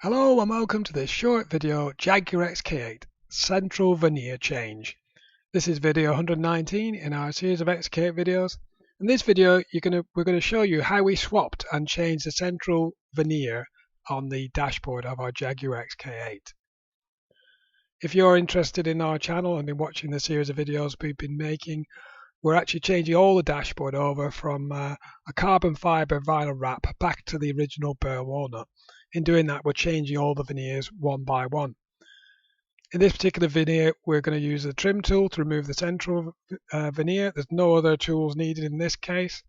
Hello and welcome to this short video Jaguar XK8 Central Veneer Change. This is video 119 in our series of XK8 videos. In this video we're going to show you how we swapped and changed the central veneer on the dashboard of our Jaguar XK8. If you're interested in our channel and been watching the series of videos we've been making, we're actually changing all the dashboard over from a carbon fibre vinyl wrap back to the original bare walnut. In doing that, we're changing all the veneers one by one. In this particular veneer, we're going to use the trim tool to remove the central veneer. There's no other tools needed in this case.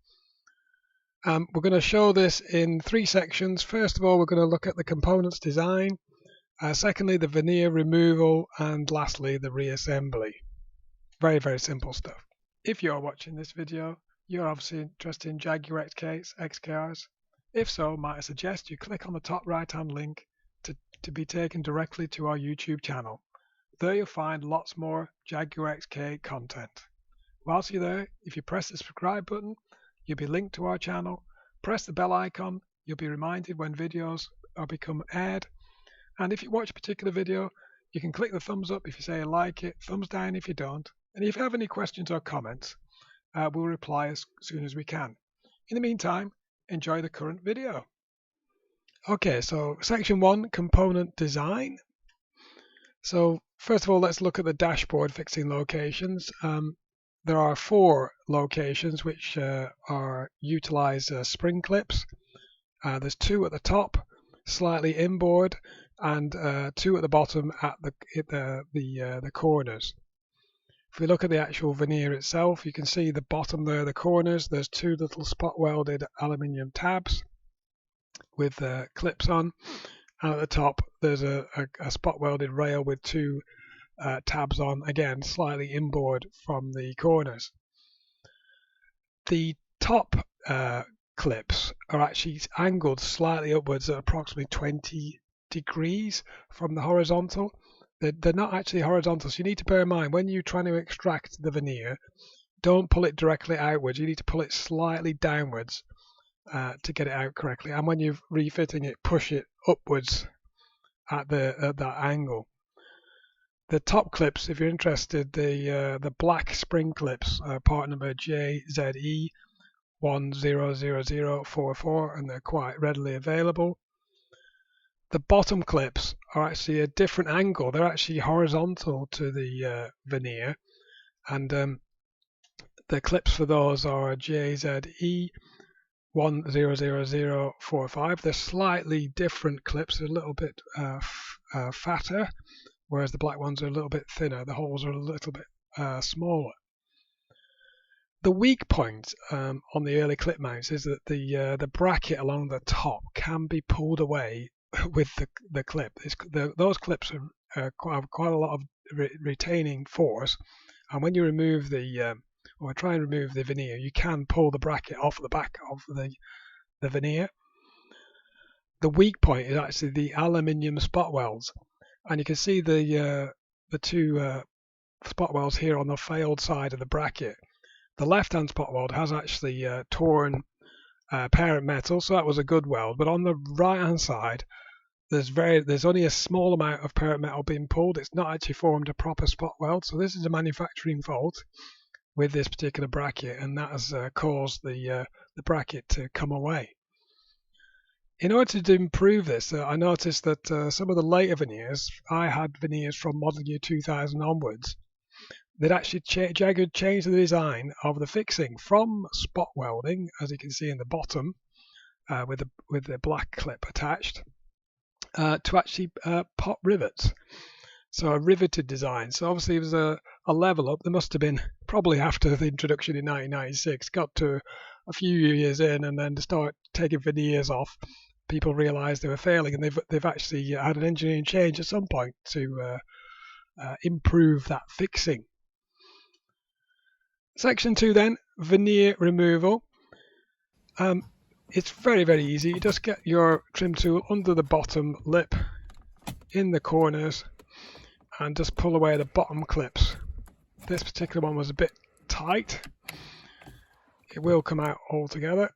We're going to show this in three sections. First of all, we're going to look at the components design. Secondly, the veneer removal, and lastly, the reassembly. Very, very simple stuff. If you're watching this video, you're obviously interested in Jaguar XK8s, XKRs. If so, might I suggest you click on the top right hand link to be taken directly to our YouTube channel. There you'll find lots more Jaguar XK8 content. Whilst you're there, if you press the subscribe button, you'll be linked to our channel. Press the bell icon, you'll be reminded when videos are become aired. And if you watch a particular video, you can click the thumbs up if you say you like it, thumbs down if you don't. And if you have any questions or comments, we'll reply as soon as we can. In the meantime, enjoy the current video. Okay, so section 1, component design. So first of all, let's look at the dashboard fixing locations. There are 4 locations which utilize spring clips. There's 2 at the top, slightly inboard, and 2 at the bottom at the corners. If we look at the actual veneer itself, you can see the bottom there, the corners, there's 2 little spot welded aluminium tabs with clips on, and at the top there's a spot welded rail with 2 tabs on, again slightly inboard from the corners. The top clips are actually angled slightly upwards at approximately 20 degrees from the horizontal. They're not actually horizontal, so you need to bear in mind when you're trying to extract the veneer, don't pull it directly outwards. You need to pull it slightly downwards to get it out correctly. And when you're refitting it, push it upwards at that angle. The top clips, if you're interested, the black spring clips are part number JZE100044, and they're quite readily available. The bottom clips are actually a different angle. They're actually horizontal to the veneer, and the clips for those are JZE100045. They're slightly different clips. They're a little bit fatter, whereas the black ones are a little bit thinner. The holes are a little bit smaller. The weak point on the early clip mounts is that the bracket along the top can be pulled away with the clip. Those clips have quite a lot of retaining force, and when you remove or try and remove the veneer, you can pull the bracket off the back of the veneer. The weak point is actually the aluminium spot welds, and you can see the 2 spot welds here on the failed side of the bracket. The left-hand spot weld has actually torn parent metal, so that was a good weld, but on the right-hand side, there's only a small amount of parent metal being pulled. It's not actually formed a proper spot weld, so this is a manufacturing fault with this particular bracket, and that has caused the bracket to come away. In order to improve this, I noticed that some of the later veneers, I had veneers from model year 2000 onwards, they'd actually Jaguar changed the design of the fixing from spot welding, as you can see in the bottom, with the black clip attached, to actually pot rivets. So a riveted design. So obviously it was a level up. There must have been, probably after the introduction in 1996, got to a few years in, and then to start taking veneers off, people realised they were failing, and they've actually had an engineering change at some point to improve that fixing. Section 2 then, veneer removal. It's very, very easy. You just get your trim tool under the bottom lip in the corners and just pull away the bottom clips. This particular one was a bit tight. It will come out altogether.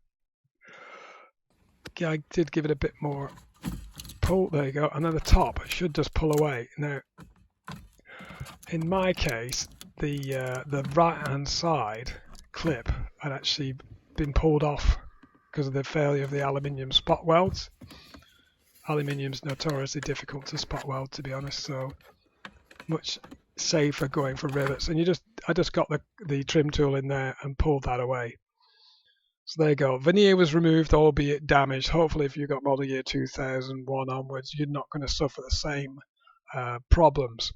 I did give it a bit more pull, there you go, and then the top should just pull away. Now, in my case, the right hand side clip had actually been pulled off because of the failure of the aluminium spot welds. Aluminium's notoriously difficult to spot weld, to be honest, so much safer going for rivets. And I just got the trim tool in there and pulled that away. So there you go. Veneer was removed, albeit damaged. Hopefully, if you got model year 2001 onwards, you're not going to suffer the same problems.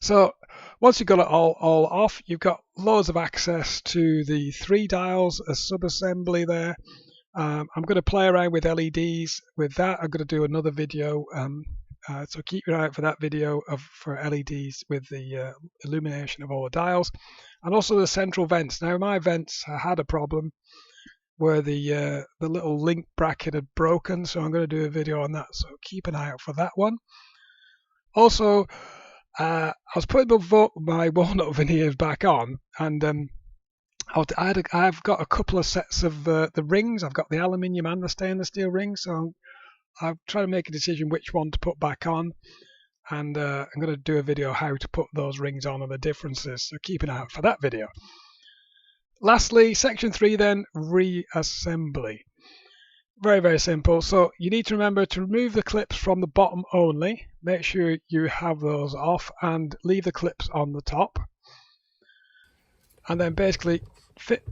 So once you've got it all off, you've got loads of access to the 3 dials, a sub-assembly there. I'm going to play around with LEDs with that. I'm going to do another video, so keep your eye out for that video for LEDs with the illumination of all the dials, and also the central vents. Now my vents had a problem where the little link bracket had broken, so I'm going to do a video on that, so keep an eye out for that one. Also, I was putting my walnut veneers back on, and I've got a couple of sets of the rings. I've got the aluminium and the stainless steel rings, so I'm trying to make a decision which one to put back on, and I'm going to do a video how to put those rings on and the differences, so keep an eye out for that video. Lastly, section 3 then, reassembly. Very, very simple. So you need to remember to remove the clips from the bottom only. Make sure you have those off and leave the clips on the top. And then basically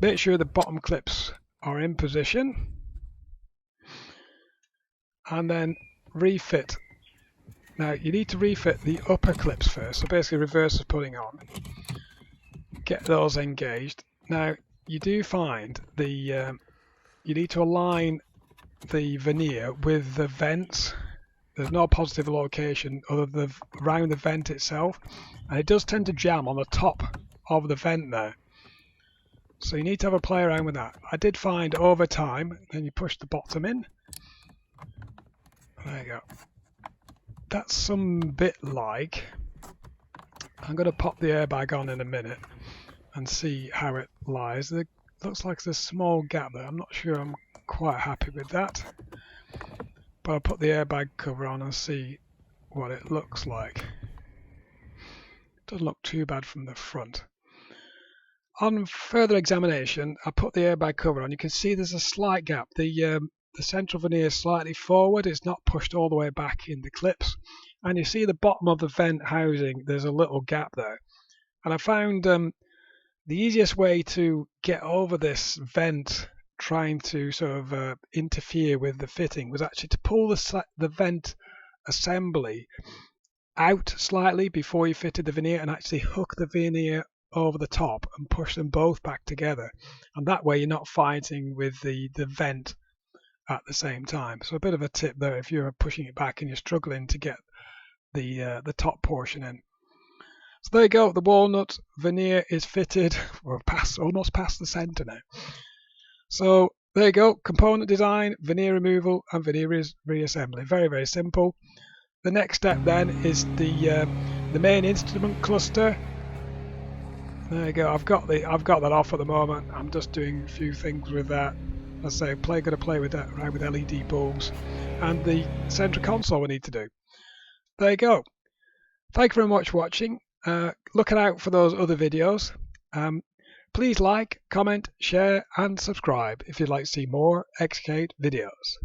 make sure the bottom clips are in position. And then refit. Now you need to refit the upper clips first. So basically reverse the putting on. Get those engaged. Now you do find you need to align the veneer with the vents. There's no positive location other than around the vent itself, and it does tend to jam on the top of the vent there, so you need to have a play around with that. I did find over time, then you push the bottom in, there you go, that's some bit like, I'm going to pop the airbag on in a minute and see how it lies. It looks like there's a small gap there. I'm not sure I'm quite happy with that, but I'll put the airbag cover on and see what it looks like. Doesn't look too bad from the front. On further examination, I put the airbag cover on. You can see there's a slight gap. The central veneer is slightly forward. It's not pushed all the way back in the clips, and you see the bottom of the vent housing, there's a little gap there. And I found the easiest way to get over this vent trying to sort of interfere with the fitting was actually to pull the vent assembly out slightly before you fitted the veneer and actually hook the veneer over the top and push them both back together, and that way you're not fighting with the vent at the same time. So a bit of a tip there if you're pushing it back and you're struggling to get the top portion in. So there you go, the walnut veneer is fitted. We're almost past the center now. So there you go, component design, veneer removal and veneer reassembly. Very, very simple. The next step then is the main instrument cluster. There you go, I've got that off at the moment. I'm just doing a few things with that. As I say, going to play with that around with LED bulbs and the central console we need to do. There you go. Thank you very much for watching. Looking out for those other videos. Please like, comment, share and subscribe if you'd like to see more XK8 videos.